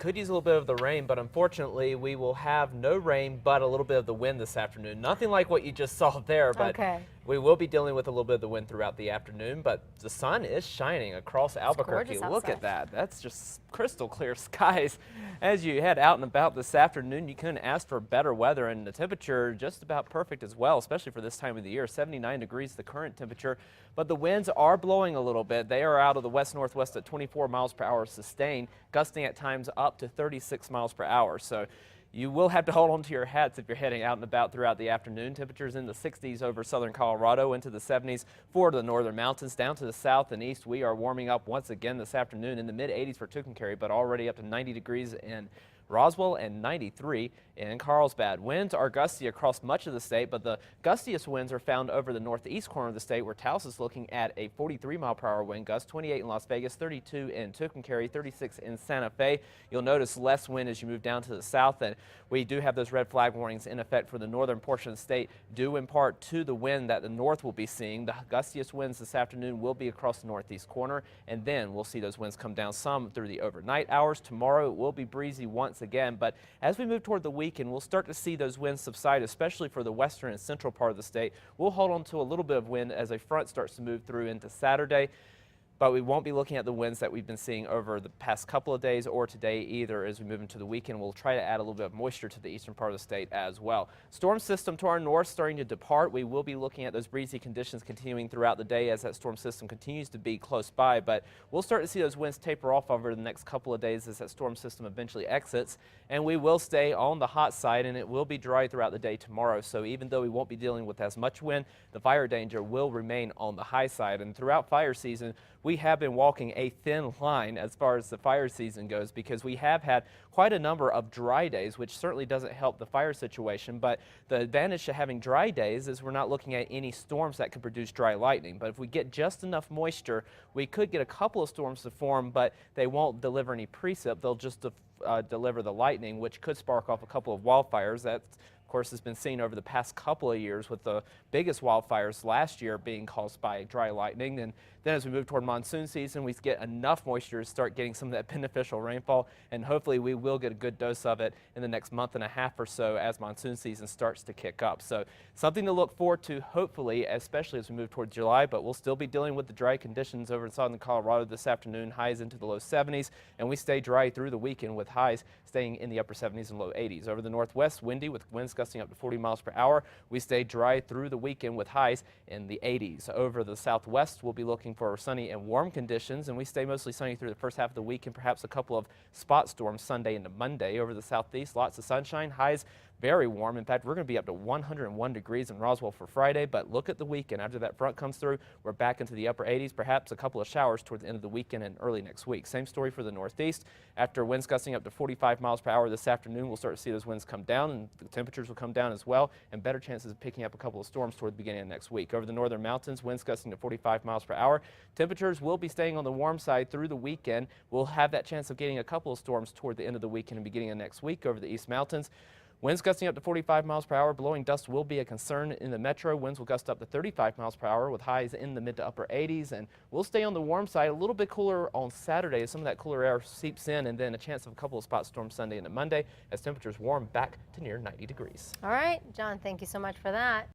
Could use a little bit of the rain, but unfortunately we will have no rain but a little bit of the wind this afternoon. Nothing like what you just saw there, but Okay. we will be dealing with a little bit of the wind throughout the afternoon, but the sun is shining across Albuquerque. Look at that. That's just crystal clear skies. As you head out and about this afternoon, you couldn't ask for better weather, and the temperature just about perfect as well, especially for this time of the year. 79 degrees the current temperature, but the winds are blowing a little bit. They are out of the west-northwest at 24 miles per hour sustained, gusting at times up to 36 miles per hour. So you will have to hold on to your hats if you're heading out and about throughout the afternoon. Temperatures in the 60s over southern Colorado, into the 70s for the northern mountains. Down to the south and east, we are warming up once again this afternoon in the mid-80s for Tucumcari, but already up to 90 degrees in Roswell and 93 in Carlsbad. Winds are gusty across much of the state, but the gustiest winds are found over the northeast corner of the state, where Taos is looking at a 43-mile-per-hour wind gust, 28 in Las Vegas, 32 in Tucumcari, 36 in Santa Fe. You'll notice less wind as you move down to the south, and we do have those red flag warnings in effect for the northern portion of the state, due in part to the wind that the north will be seeing. The gustiest winds this afternoon will be across the northeast corner, and then we'll see those winds come down some through the overnight hours. Tomorrow it will be breezy once again, but as we move toward the weekend, we'll start to see those winds subside, especially for the western and central part of the state. We'll hold on to a little bit of wind as a front starts to move through into Saturday, but we won't be looking at the winds that we've been seeing over the past couple of days or today either. As we move into the weekend, we'll try to add a little bit of moisture to the eastern part of the state as well. Storm system to our north starting to depart. We will be looking at those breezy conditions continuing throughout the day as that storm system continues to be close by, but we'll start to see those winds taper off over the next couple of days as that storm system eventually exits, and we will stay on the hot side, and it will be dry throughout the day tomorrow. So even though we won't be dealing with as much wind, the fire danger will remain on the high side. And throughout fire season, we have been walking a thin line as far as the fire season goes, because we have had quite a number of dry days, which certainly doesn't help the fire situation. But the advantage to having dry days is we're not looking at any storms that could produce dry lightning. But if we get just enough moisture, we could get a couple of storms to form, but they won't deliver any precip. They'll just deliver the lightning, which could spark off a couple of wildfires. That, of course, has been seen over the past couple of years, with the biggest wildfires last year being caused by dry lightning. And then as we move toward monsoon season, we get enough moisture to start getting some of that beneficial rainfall, and hopefully we will get a good dose of it in the next month and a half or so as monsoon season starts to kick up. So something to look forward to, hopefully, especially as we move toward July, but we'll still be dealing with the dry conditions over in southern Colorado this afternoon. Highs into the low 70s, and we stay dry through the weekend with highs staying in the upper 70s and low 80s. Over the northwest, windy with winds gusting up to 40 miles per hour. We stay dry through the weekend with highs in the 80s. Over the southwest, we'll be looking for sunny and warm conditions, and we stay mostly sunny through the first half of the week, and perhaps a couple of spot storms Sunday into Monday. Over the southeast, lots of sunshine, highs very warm. In fact, we're going to be up to 101 degrees in Roswell for Friday, but look at the weekend. After that front comes through, we're back into the upper 80s, perhaps a couple of showers toward the end of the weekend and early next week. Same story for the northeast. After winds gusting up to 45 miles per hour this afternoon, we'll start to see those winds come down, and the temperatures will come down as well, and better chances of picking up a couple of storms toward the beginning of next week. Over the northern mountains, winds gusting to 45 miles per hour. Temperatures will be staying on the warm side through the weekend. We'll have that chance of getting a couple of storms toward the end of the weekend and beginning of next week over the east mountains. Winds gusting up to 45 miles per hour. Blowing dust will be a concern in the metro. Winds will gust up to 35 miles per hour with highs in the mid to upper 80s. And we'll stay on the warm side, a little bit cooler on Saturday as some of that cooler air seeps in, and then a chance of a couple of spot storms Sunday into Monday as temperatures warm back to near 90 degrees. All right, John, thank you so much for that.